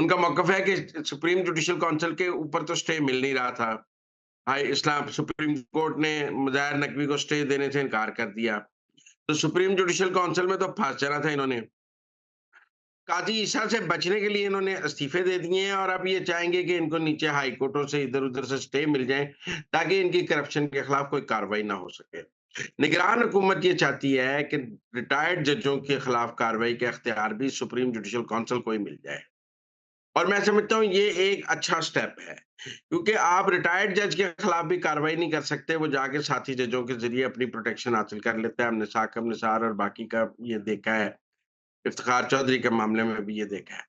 उनका मौक़िफ़ है कि सुप्रीम जुडिशल काउंसिल के ऊपर तो स्टे मिल नहीं रहा था। हाई इस्लाम सुप्रीम कोर्ट ने मुज़ाहिर नकवी को स्टे देने से इनकार कर दिया। तो सुप्रीम जुडिशल काउंसिल में तो फँस जाना था इन्होंने। काज़ी ईसा से बचने के लिए इन्होंने इस्तीफ़े दे दिए हैं और अब ये चाहेंगे कि इनको नीचे हाई कोर्टों से इधर-उधर से स्टे मिल जाए, ताकि इनकी करप्शन के खिलाफ कोई कार्रवाई ना हो सके। निगरान हुकूमत ये चाहती है कि रिटायर्ड जजों के खिलाफ कार्रवाई का इख्तियार भी सुप्रीम जुडिशल काउंसिल को ही मिल जाए। और मैं समझता हूँ ये एक अच्छा स्टेप है, क्योंकि आप रिटायर्ड जज के खिलाफ भी कार्रवाई नहीं कर सकते, वो जाके साथी जजों के ज़रिए अपनी प्रोटेक्शन हासिल कर लेता है। हमने साकिब निसार और बाकी का ये देखा है, इफ्तिखार चौधरी के मामले में भी ये देखा है।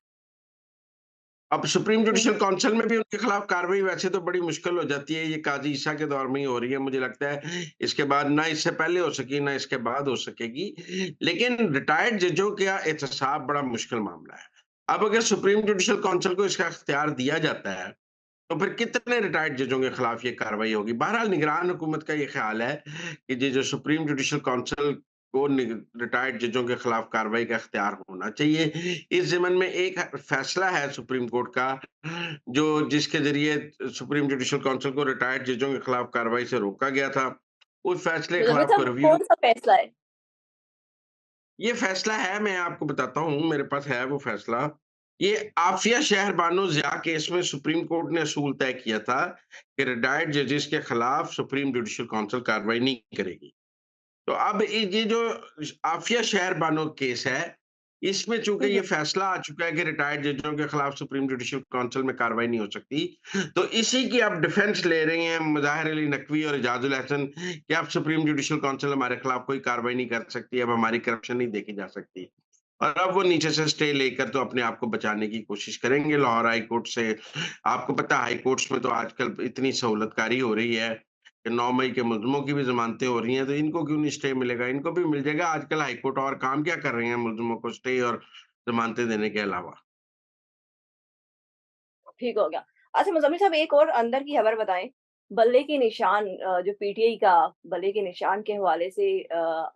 अब सुप्रीम हुँ, जुडिशल हुँ। काउंसिल में भी उनके खिलाफ कार्रवाई वैसे तो बड़ी मुश्किल हो जाती है, ये काज़ी ईसा के दौर में ही हो रही है, मुझे लगता है इसके बाद ना इससे पहले हो सकी, ना इसके बाद हो सकेगी। लेकिन रिटायर्ड जजों का एहतसाब बड़ा मुश्किल मामला है। अब अगर सुप्रीम जुडिशल काउंसिल को इसका इख्तियार दिया जाता है, तो फिर कितने रिटायर्ड जजों के खिलाफ ये कार्रवाई होगी? बहरहाल निगरान हुकूमत का ये ख़्याल है कि ये जो सुप्रीम जुडिशल काउंसिल को रिटायर्ड जजों के खिलाफ कार्रवाई का इख्तियार होना चाहिए। इस ज़िमन में एक फैसला है सुप्रीम कोर्ट का, जो जिसके ज़रिए सुप्रीम जुडिशल काउंसिल को रिटायर्ड जजों के खिलाफ कार्रवाई से रोका गया था। उस फैसले के मुज़म्मिल खिलाफ कोई साहब रिव्यू कौन-सा फैसला है? ये फैसला है, मैं आपको बताता हूँ, मेरे पास है वो फैसला। ये आफिया शहर बानो ज़िया केस में सुप्रीम कोर्ट ने असूल तय किया था कि रिटायर्ड जजेस के खिलाफ सुप्रीम जुडिशल काउंसिल कार्रवाई नहीं करेगी। तो अब ये जो आफिया शहर बानो केस है, इसमें चूँकि हुँ, ये हुँ। फैसला आ चुका है कि रिटायर्ड जजों के खिलाफ सुप्रीम जुडिशल काउंसिल में कार्रवाई नहीं हो सकती, तो इसी की अब डिफेंस ले रहे हैं मुज़ाहिर अली नकवी और एजाजुल अहसन कि अब सुप्रीम जुडिशल काउंसिल हमारे खिलाफ कोई कार्रवाई नहीं कर सकती, अब हमारी करप्शन नहीं देखी जा सकती। और अब वो नीचे से स्टे लेकर तो अपने आप को बचाने की कोशिश करेंगे लाहौर हाई कोर्ट से। आपको पता है हाई कोर्ट्स में तो आजकल इतनी सहूलतकारी हो रही है कि 9 मई के मुल्ज़िमों की भी ज़मानतें हो रही हैं, तो इनको क्यों नहीं स्टे मिलेगा? इनको भी मिल जाएगा। आजकल हाई कोर्ट और काम क्या कर रहे हैं मुल्ज़िमों को स्टे और ज़मानतें देने के अलावा? ठीक हो गया। अच्छा मुज़म्मिल साहब एक और अंदर की खबर बताएँ, बल्ले के निशान जो पीटीआई का बल्ले के निशान के हवाले से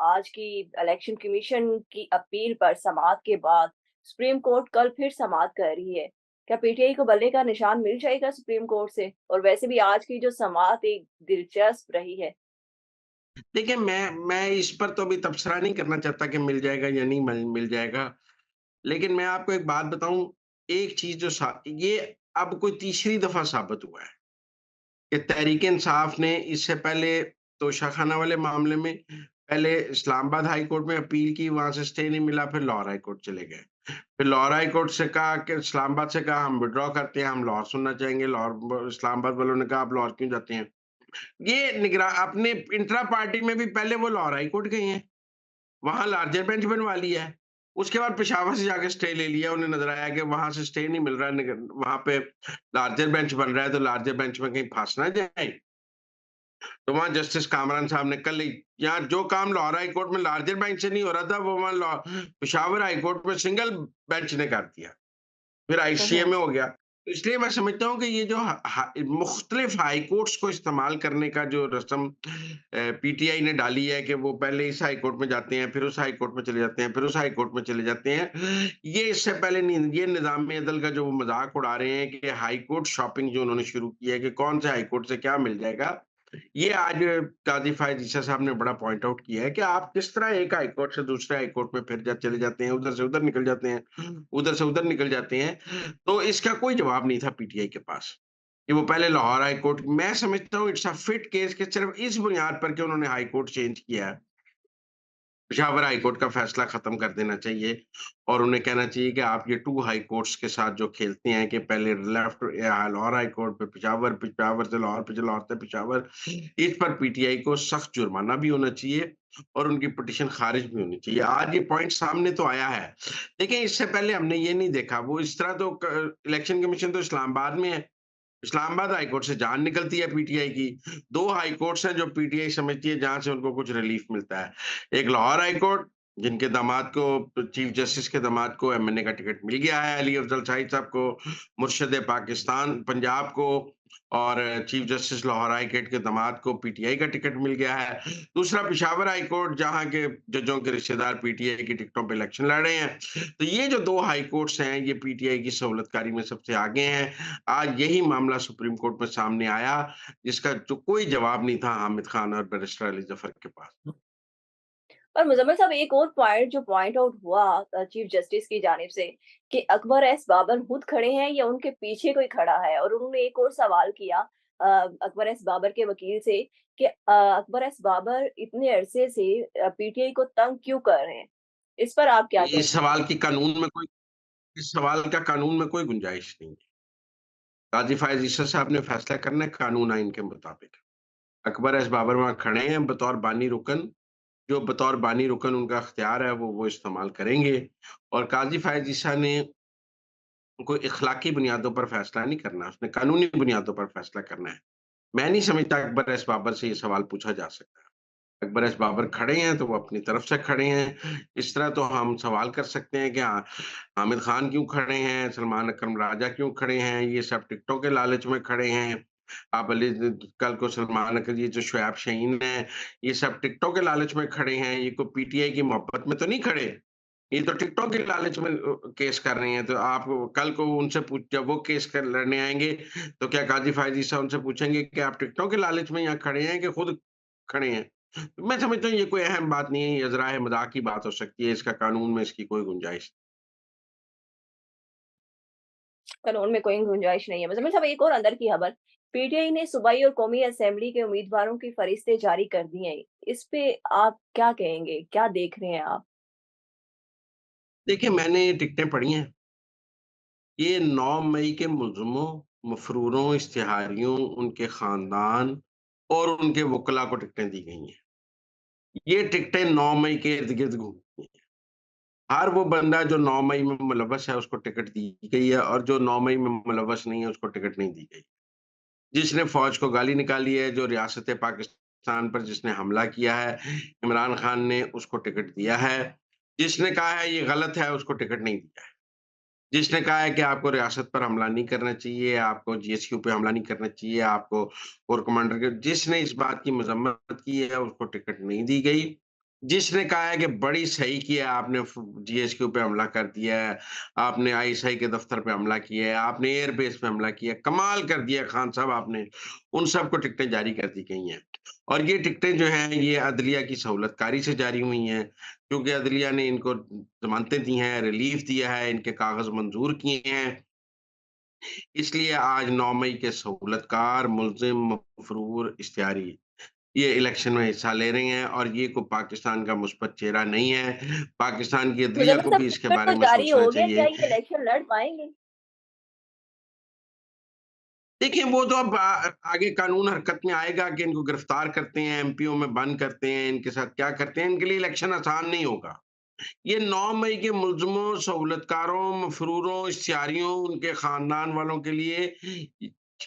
आज की इलेक्शन कमीशन की अपील पर समाअत के बाद सुप्रीम कोर्ट कल फिर समाअत कर रही है। क्या पीटीआई को बल्ले का निशान मिल जाएगा सुप्रीम कोर्ट से? और वैसे भी आज की जो समाअत एक दिलचस्प रही है। देखिए, मैं इस पर तो अभी तबसरा नहीं करना चाहता कि मिल जाएगा या नहीं मिल मिल जाएगा। लेकिन मैं आपको एक बात बताऊँ, एक चीज़ जो ये अब कोई तीसरी दफ़ा साबित हुआ है कि तहरीक-ए-इंसाफ ने इससे पहले तोशाखाना वाले मामले में पहले इस्लामाबाद हाई कोर्ट में अपील की, वहाँ से स्टे नहीं मिला, फिर लाहौर हाई कोर्ट चले गए। फिर लाहौर हाई कोर्ट से कहा कि इस्लामाबाद से कहा हम विथड्रॉ करते हैं, हम लाहौर सुनना चाहेंगे। लाहौर इस्लामाबाद वालों ने कहा आप लाहौर क्यों जाते हैं? ये अपने इंट्रा पार्टी में भी पहले वो लाहौर हाई कोर्ट गए हैं, वहाँ लार्जर बेंच बनवा लिया है। उसके बाद पेशावर से जाके स्टे ले लिया, उन्हें नज़र आया कि वहाँ से स्टे नहीं मिल रहा है, वहाँ पे लार्जर बेंच बन रहा है, तो लार्जर बेंच में कहीं फँस ना जाए। तो वहाँ जस्टिस कामरान साहब ने कल ही यहाँ जो काम लाहौर हाई कोर्ट में लार्जर बेंच से नहीं हो रहा था, वो वहाँ पेशावर हाई कोर्ट में सिंगल बेंच ने कर दिया। फिर हुँ, आईसीए हुँ। में हो गया। तो इसलिए मैं समझता हूँ कि ये जो मुख्तलिफ हाई कोर्ट्स को इस्तेमाल करने का जो रस्म पीटीआई ने डाली है कि वो पहले इस हाई कोर्ट में जाते हैं, फिर उस हाई कोर्ट में चले जाते हैं, फिर उस हाई कोर्ट में चले जाते हैं। ये इससे पहले नहीं, ये निज़ाम अदल का जो वो मज़ाक उड़ा रहे हैं कि हाई कोर्ट शॉपिंग जो उन्होंने शुरू की है कि कौन से हाई कोर्ट से क्या मिल जाएगा। ये आज काज़ी फ़ायज़ ईसा साहब ने बड़ा पॉइंट आउट किया है कि आप किस तरह एक हाई कोर्ट से दूसरे हाई कोर्ट में फिर चले जाते हैं, उधर से उधर निकल जाते हैं, उधर से उधर निकल जाते हैं। तो इसका कोई जवाब नहीं था पीटीआई के पास, कि वो पहले लाहौर हाई कोर्ट मैं समझता हूँ इट्स अ फिट केस कि सिर्फ़ इस बुनियाद पर कि उन्होंने हाई कोर्ट चेंज किया है। पेशावर हाई कोर्ट का फैसला खत्म कर देना चाहिए और उन्हें कहना चाहिए कि आप ये 2 हाई कोर्ट्स के साथ जो खेलते हैं कि पहले लेफ्ट लाहौर हाई कोर्ट पे पेशावर, पेशावर से लाहौर, फिर लाहौर से पेशावर, इस पर पीटीआई को सख्त जुर्माना भी होना चाहिए और उनकी पिटीशन खारिज भी होनी चाहिए। आज ये पॉइंट सामने तो आया है। देखिए, इससे पहले हमने ये नहीं देखा, वो इस तरह तो इलेक्शन कमीशन तो इस्लामाबाद में है। इस्लामाबाद हाई कोर्ट से जान निकलती है पीटीआई की। 2 हाई कोर्ट्स हैं जो पीटीआई समझती है जहाँ से उनको कुछ रिलीफ मिलता है। एक लाहौर हाई कोर्ट जिनके दामाद को चीफ जस्टिस के दामाद को एमएनए का टिकट मिल गया है, अली अफजल शाही साहब को, मुर्शिद पाकिस्तान पंजाब को और chief justice Lahore high court के दामाद को पीटीआई का टिकट मिल गया है। दूसरा पेशावर हाई कोर्ट जहाँ के जजों के रिश्तेदार पीटीआई की टिकटों पे इलेक्शन लड़ रहे हैं। तो ये जो 2 हाई कोर्ट्स हैं, ये पीटीआई की सहूलतकारी में सबसे आगे हैं। आज यही मामला सुप्रीम कोर्ट में सामने आया, जिसका जो कोई जवाब नहीं था हामिद खान और बैरिस्टर अली जफर के पास। और मुज़म्मिल साहब एक और पॉइंट जो पॉइंट आउट हुआ चीफ जस्टिस की जानिब से कि अकबर एस बाबर खुद खड़े हैं या उनके पीछे कोई खड़ा है और उन्होंने एक और सवाल किया अकबर एस बाबर के वकील से कि अकबर एस बाबर इतने अरसे से पीटीआई को तंग क्यों कर रहे हैं? इस पर आप क्या इस कहेंगे? सवाल की कानून में कोई इस सवाल का कानून में कोई गुंजाइश नहीं है। काज़ी फ़ायज़ ईसा साहब ने फैसला करना है कानून आइन के मुताबिक। अकबर एस बाबर वहाँ खड़े हैं बतौर बानी रुकन, जो बतौर बानी रुकन उनका इख्तियार है वो इस्तेमाल करेंगे और काज़ी फ़ायज़ ईसा ने कोई इखलाकी बुनियादों पर फैसला नहीं करना, उसने कानूनी बुनियादों पर फैसला करना है। मैं नहीं समझता अकबर एस बाबर से ये सवाल पूछा जा सकता है। अकबर एस बाबर खड़े हैं तो वो अपनी तरफ से खड़े हैं। इस तरह तो हम सवाल कर सकते हैं कि हामिद खान क्यों खड़े हैं, सलमान अकरम राजा क्यों खड़े हैं, ये सब टिकटों के लालच में खड़े हैं। आप अली कल को सलमान अकरम ये जो शुएब शाहीन है, ये सब टिकटों के लालच में खड़े हैं, ये कोई पीटीआई की मोहब्बत में तो नहीं खड़े। ये तो टिकटॉक के लालच में केस कर रहे हैं, तो आप कल को उनसे पूछ जब वो केस कर लड़ने आएँगे, तो क्या काज़ी फ़ायज़ ईसा उनसे पूछेंगे कि आप टिकटॉक के लालच में यहाँ खड़े हैं कि खुद खड़े हैं? मैं समझता हूँ ये कोई अहम बात नहीं है, ये ज़राए-मज़ाक की बात हो सकती है, इसका कानून में इसकी कोई गुंजाइश कानून में कोई गुंजाइश नहीं है। मुज़म्मिल साहब एक और अंदर की खबर, पीटीआई ने सूबाई और कौमी असेंबली के उम्मीदवारों की फ़हरिस्तें जारी कर दी हैं। इस पे आप क्या कहेंगे? क्या देख रहे हैं आप? देखिए, मैंने ये टिकटें पढ़ी हैं। ये 9 मई के मुलज़िमों, मफ़रूरों, इश्तिहारियों, उनके ख़ानदान और उनके वुकला को टिकटें दी गई हैं। ये टिकटें 9 मई के इर्द-गिर्द घूमती हैं। हर वो बंदा जो 9 मई में मुलव्वस है, उसको टिकट दी गई है और जो 9 मई में मुलव्वस नहीं है, उसको टिकट नहीं दी गई। जिसने फ़ौज को गाली निकाली है, जो रियासत पाकिस्तान पर जिसने हमला किया है, इमरान खान ने उसको टिकट दिया है। जिसने कहा है ये गलत है, उसको टिकट नहीं दिया है। जिसने कहा है कि आपको रियासत पर हमला नहीं करना चाहिए, आपको जीएसक्यू पे हमला नहीं करना चाहिए, आपको कोर कमांडर के जिसने इस बात की मज़म्मत की है, उसको टिकट नहीं दी गई। जिसने कहा है कि बड़ी सही किया है, आपने जीएसक्यू पे हमला कर दिया है, आपने आईएसआई के दफ्तर पे हमला किया है, आपने एयरबेस पे हमला किया है, कमाल कर दिया खान साहब आपने। उन सबको टिकटें जारी कर दी गई हैं। और ये टिकटें जो हैं, ये अदलिया की सहूलतकारी से जारी हुई हैं, क्योंकि अदलिया ने इनको ज़मानतें दी हैं, रिलीफ़ दिया है, इनके कागज़ मंज़ूर किए हैं। इसलिए आज 9 मई के सहूलतकार, मुल्ज़िम, मफ़रूर, इश्तिहारी ये इलेक्शन में हिस्सा ले रहे हैं और ये कोई पाकिस्तान का मुस्बत चेहरा नहीं है। पाकिस्तान की अदलिया मुज़म्मिल को साहब भी इसके टिकट बारे तो में जारी सोचना हो गया, क्या चाहिए। ये इलेक्शन लड़ पाएँगे? देखिए, वो तो अब आगे कानून हरकत में आएगा कि इनको गिरफ्तार करते हैं, एमपीओ में बंद करते हैं, इनके साथ क्या करते हैं, इनके लिए इलेक्शन आसान नहीं होगा। ये 9 मई के मुल्ज़िमों, सहूलतकारों, मफ़रूरों, इश्तिहारियों, उनके ख़ानदान वालों के लिए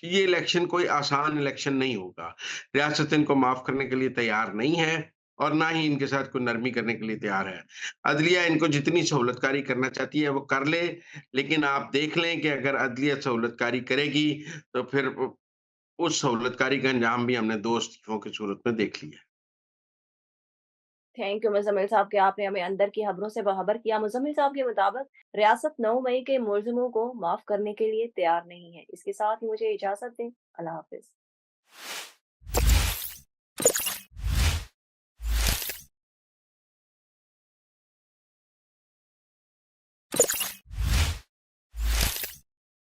ये इलेक्शन कोई आसान इलेक्शन नहीं होगा। रियासत इनको माफ़ करने के लिए तैयार नहीं है और ना ही इनके साथ कोई नरमी करने के लिए तैयार है। अदलिया इनको जितनी सहूलतकारी करना चाहती है, वो कर ले, लेकिन आप देख लें कि अगर अदलिया सहूलतकारी करेगी, तो फिर उस सहूलतकारी का अंजाम भी हमने 2 इस्तीफ़ों की सूरत में देख लिया। थैंक यू मुज़म्मिल साहब कि आपने हमें अंदर की खबरों से बाखबर किया। मुज़म्मिल साहब के मुताबिक रियासत 9 मई के मुल्ज़िमों को माफ़ करने के लिए तैयार नहीं है। इसके साथ ही मुझे इजाज़त दें। अल्लाह हाफ़िज़।